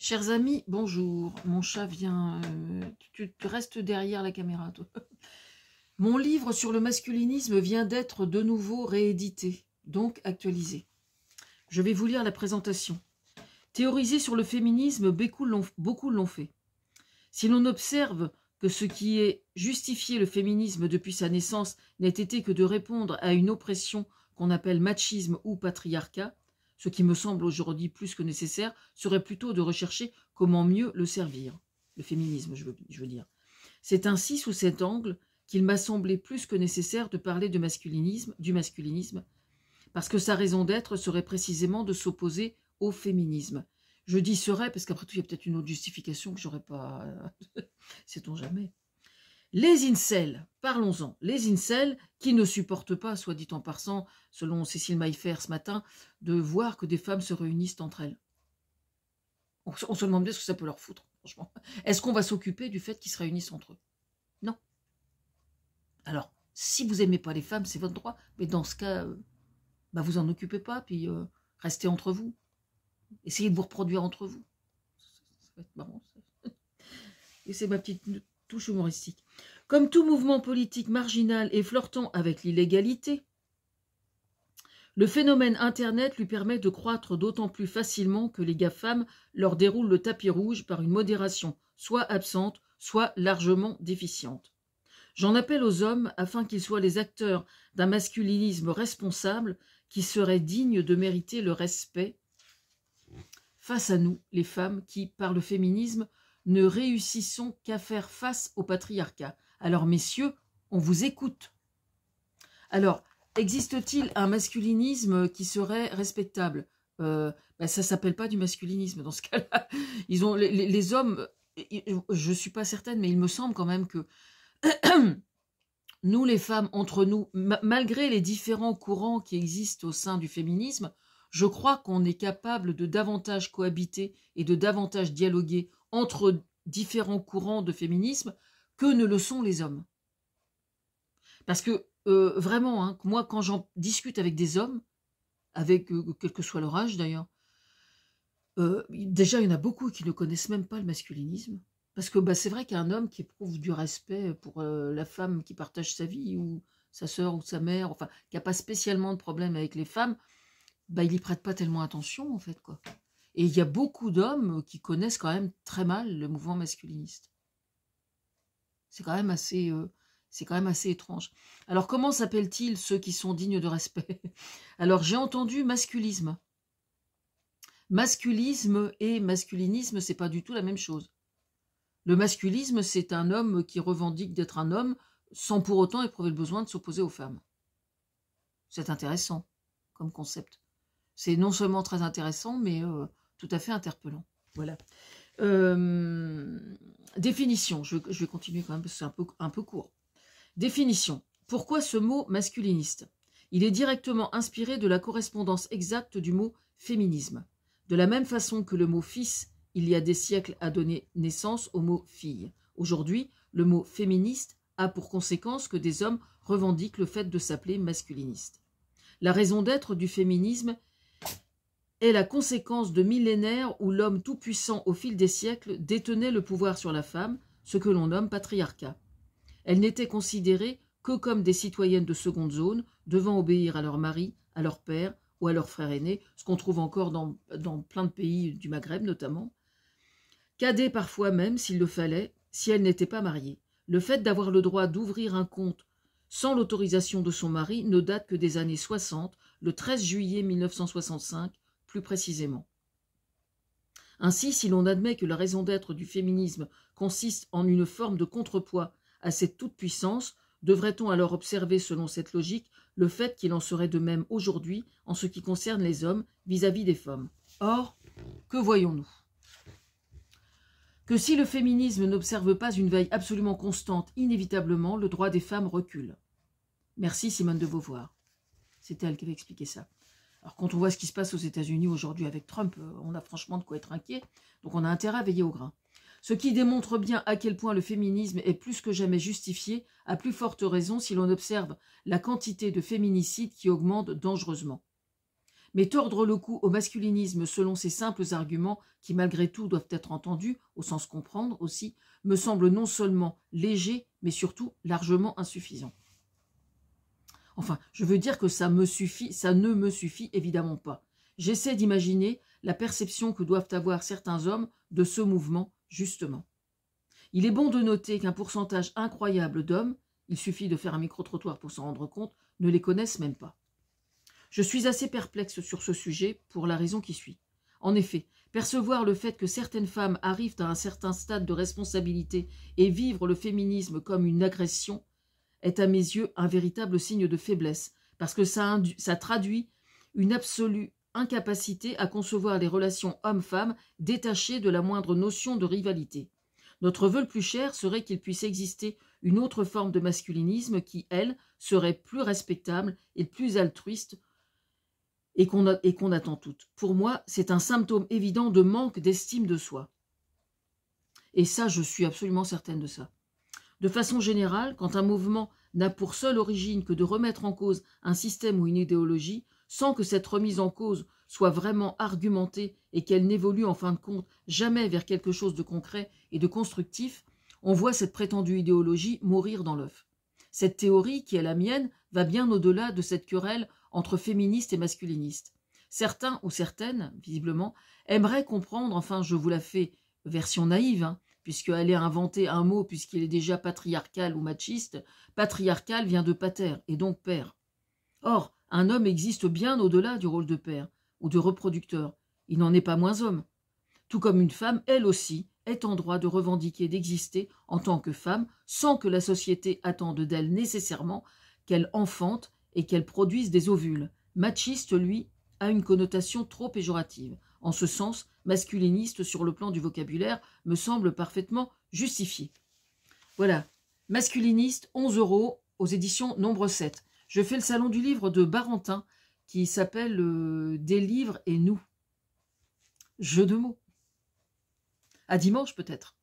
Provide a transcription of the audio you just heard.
Chers amis, bonjour. Mon chat vient... tu restes derrière la caméra, toi. Mon livre sur le masculinisme vient d'être de nouveau réédité, donc actualisé. Je vais vous lire la présentation. Théoriser sur le féminisme, beaucoup l'ont fait. Si l'on observe que ce qui est justifié le féminisme depuis sa naissance n'a été que de répondre à une oppression qu'on appelle machisme ou patriarcat, ce qui me semble aujourd'hui plus que nécessaire serait plutôt de rechercher comment mieux le servir. Le féminisme, je veux dire. C'est ainsi, sous cet angle, qu'il m'a semblé plus que nécessaire de parler du masculinisme, parce que sa raison d'être serait précisément de s'opposer au féminisme. Je dis serait, parce qu'après tout, il y a peut-être une autre justification que j'aurais pas... Sait-on jamais. Les incels, parlons-en. Les incels qui ne supportent pas, soit dit en passant, selon Cécile Maïfer ce matin, de voir que des femmes se réunissent entre elles. On se demande bien ce que ça peut leur foutre, franchement. Est-ce qu'on va s'occuper du fait qu'ils se réunissent entre eux? Non. Alors, si vous n'aimez pas les femmes, c'est votre droit. Mais dans ce cas, vous en occupez pas, puis restez entre vous. Essayez de vous reproduire entre vous. Ça va être marrant, ça. Et c'est ma petite touche humoristique. Comme tout mouvement politique marginal et flirtant avec l'illégalité, le phénomène Internet lui permet de croître d'autant plus facilement que les GAFAM leur déroulent le tapis rouge par une modération soit absente, soit largement déficiente. J'en appelle aux hommes afin qu'ils soient les acteurs d'un masculinisme responsable qui serait digne de mériter le respect face à nous, les femmes qui, par le féminisme, ne réussissons qu'à faire face au patriarcat. Alors, messieurs, on vous écoute. Alors, existe-t-il un masculinisme qui serait respectable? Ça ne s'appelle pas du masculinisme dans ce cas-là. Ils ont les hommes, je ne suis pas certaine, mais il me semble quand même que nous, les femmes, entre nous, malgré les différents courants qui existent au sein du féminisme, je crois qu'on est capable de davantage cohabiter et de davantage dialoguer entre différents courants de féminisme que ne le sont les hommes. Parce que vraiment, hein, moi, quand j'en discute avec des hommes, avec quel que soit leur âge d'ailleurs, déjà, il y en a beaucoup qui ne connaissent même pas le masculinisme. Parce que c'est vrai qu'un homme qui éprouve du respect pour la femme qui partage sa vie, ou sa sœur ou sa mère, enfin, qui n'a pas spécialement de problème avec les femmes, il n'y prête pas tellement attention, en fait, quoi. Et il y a beaucoup d'hommes qui connaissent quand même très mal le mouvement masculiniste. C'est quand même assez étrange. Alors, comment s'appellent-ils ceux qui sont dignes de respect? Alors, j'ai entendu masculisme. Masculisme et masculinisme, c'est pas du tout la même chose. Le masculisme, c'est un homme qui revendique d'être un homme sans pour autant éprouver le besoin de s'opposer aux femmes. C'est intéressant comme concept. C'est non seulement très intéressant, mais tout à fait interpellant. Voilà. Définition. Je vais continuer quand même parce que c'est un peu court. Définition. Pourquoi ce mot masculiniste? Il est directement inspiré de la correspondance exacte du mot féminisme. De la même façon que le mot fils, il y a des siècles, a donné naissance au mot fille. Aujourd'hui, le mot féministe a pour conséquence que des hommes revendiquent le fait de s'appeler masculiniste. La raison d'être du féminisme est la conséquence de millénaires où l'homme tout-puissant au fil des siècles détenait le pouvoir sur la femme, ce que l'on nomme patriarcat. Elles n'étaient considérées que comme des citoyennes de seconde zone, devant obéir à leur mari, à leur père ou à leur frère aîné, ce qu'on trouve encore dans plein de pays du Maghreb notamment. Cadets parfois même, s'il le fallait, si elles n'étaient pas mariées. Le fait d'avoir le droit d'ouvrir un compte sans l'autorisation de son mari ne date que des années 60, le 13 juillet 1965, plus précisément. Ainsi, si l'on admet que la raison d'être du féminisme consiste en une forme de contrepoids à cette toute-puissance, devrait-on alors observer, selon cette logique, le fait qu'il en serait de même aujourd'hui en ce qui concerne les hommes vis-à-vis des femmes? Or, que voyons-nous? Que si le féminisme n'observe pas une veille absolument constante, inévitablement, le droit des femmes recule. Merci Simone de Beauvoir. C'était elle qui avait expliqué ça. Alors quand on voit ce qui se passe aux États-Unis aujourd'hui avec Trump, on a franchement de quoi être inquiet. Donc on a intérêt à veiller au grain. Ce qui démontre bien à quel point le féminisme est plus que jamais justifié, à plus forte raison si l'on observe la quantité de féminicides qui augmente dangereusement. Mais tordre le cou au masculinisme selon ces simples arguments, qui malgré tout doivent être entendus, au sens comprendre aussi, me semble non seulement léger, mais surtout largement insuffisant. Enfin, je veux dire que ça ne me suffit évidemment pas. J'essaie d'imaginer la perception que doivent avoir certains hommes de ce mouvement, justement. Il est bon de noter qu'un pourcentage incroyable d'hommes, il suffit de faire un micro-trottoir pour s'en rendre compte, ne les connaissent même pas. Je suis assez perplexe sur ce sujet pour la raison qui suit. En effet, percevoir le fait que certaines femmes arrivent à un certain stade de responsabilité et vivre le féminisme comme une agression est à mes yeux un véritable signe de faiblesse, parce que ça traduit une absolue incapacité à concevoir les relations hommes-femmes détachées de la moindre notion de rivalité. Notre vœu le plus cher serait qu'il puisse exister une autre forme de masculinisme qui, elle, serait plus respectable et plus altruiste et qu'on attend toutes. Pour moi, c'est un symptôme évident de manque d'estime de soi. Et ça, je suis absolument certaine de ça. De façon générale, quand un mouvement n'a pour seule origine que de remettre en cause un système ou une idéologie, sans que cette remise en cause soit vraiment argumentée et qu'elle n'évolue en fin de compte jamais vers quelque chose de concret et de constructif, on voit cette prétendue idéologie mourir dans l'œuf. Cette théorie, qui est la mienne, va bien au-delà de cette querelle entre féministes et masculinistes. Certains ou certaines, visiblement, aimeraient comprendre, enfin je vous la fais version naïve, puisqu'elle est inventée un mot puisqu'il est déjà patriarcal ou machiste, patriarcal vient de pater, et donc père. Or, un homme existe bien au-delà du rôle de père ou de reproducteur. Il n'en est pas moins homme. Tout comme une femme, elle aussi, est en droit de revendiquer d'exister en tant que femme, sans que la société attende d'elle nécessairement qu'elle enfante et qu'elle produise des ovules. Machiste, lui, a une connotation trop péjorative. En ce sens, masculiniste sur le plan du vocabulaire me semble parfaitement justifié. Voilà, masculiniste, 11 € aux éditions Nombre 7. Je fais le salon du livre de Barentin qui s'appelle Des livres et nous. Jeu de mots. À dimanche peut-être.